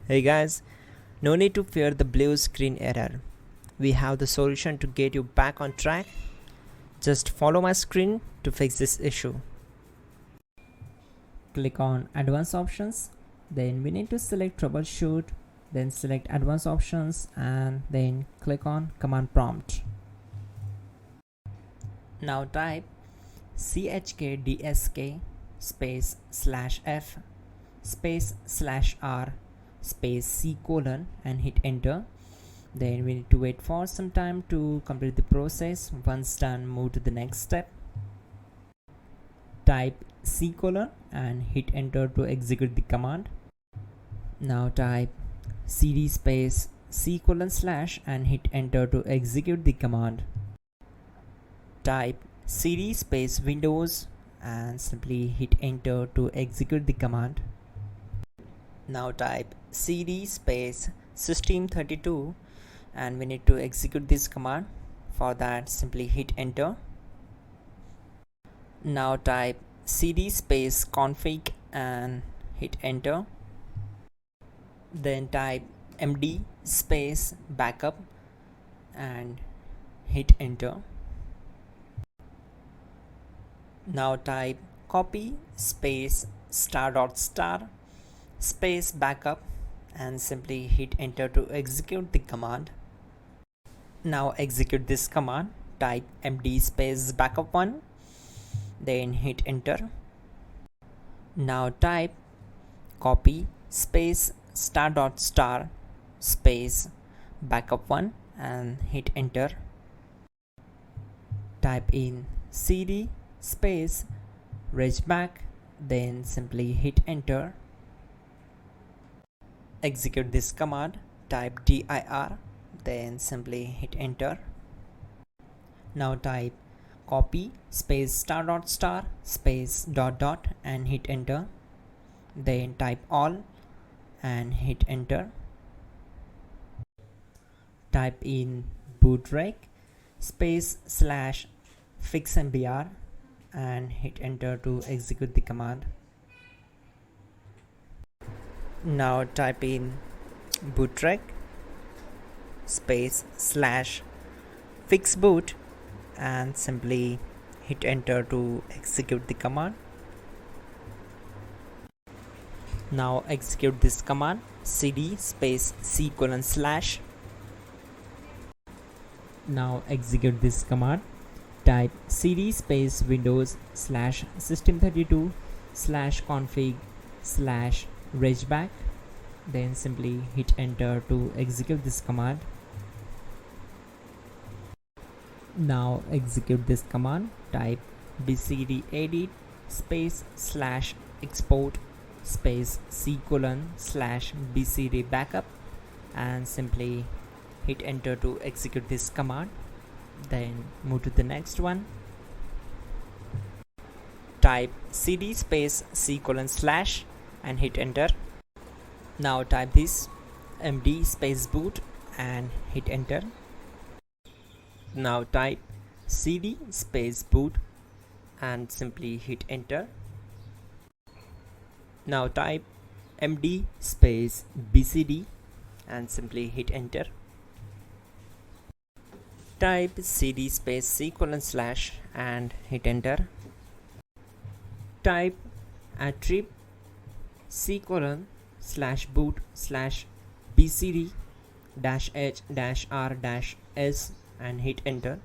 Hey guys, no need to fear the blue screen error. We have the solution to get you back on track. Just follow my screen to fix this issue. Click on Advanced Options, then we need to select Troubleshoot, then select Advanced Options and then click on Command Prompt. Now type chkdsk space /f space /r space c : and hit enter. Then we need to wait for some time to complete the process. Once done, move to the next step. Type c : and hit enter to execute the command. Now type cd space c : / and hit enter to execute the command. Type cd space Windows and simply hit enter to execute the command. Now type cd space system32 and we need to execute this command. For that, simply hit enter. Now type cd space config and hit enter. Then type md space backup and hit enter. Now type copy space ** space backup and simply hit enter to execute the command. Now execute this command. Type md space backup1, then hit enter. Now type copy space ** space backup1 and hit enter. Type in cd space regback, then simply hit enter. Execute this command. Type dir, then simply hit enter. Now type copy space ** space ... and hit enter. Then type all and hit enter. Type in bootrec space /fixmbr and hit enter to execute the command. Now type in bootrec space /fixboot and simply hit enter to execute the command. Now execute this command. Cd space c : /. Now execute this command. Type cd space Windows /system32 /config regback, then simply hit enter to execute this command. Now execute this command. Type bcdedit space /export space c : /bcd backup and simply hit enter to execute this command. Then move to the next one. Type cd space c : / and hit enter. Now type this md space boot and hit enter. Now type cd space boot and simply hit enter. Now type md space bcd and simply hit enter. Type cd space c : / and hit enter. Type attrib c : /boot /bcd-h-r-s and hit enter.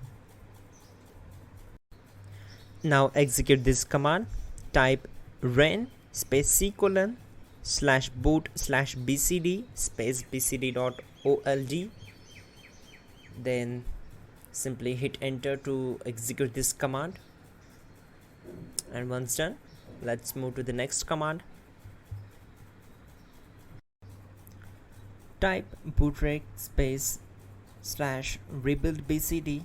Now execute this command. Type ren space c : /boot /bcd space bcd.old, then simply hit enter to execute this command. And once done, let's move to the next command. Type bootrec space /rebuildbcd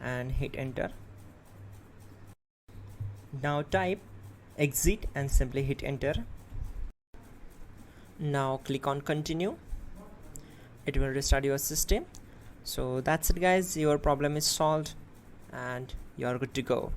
and hit enter. Now type exit and simply hit enter. Now click on continue. It will restart your system. So that's it guys, your problem is solved and you are good to go.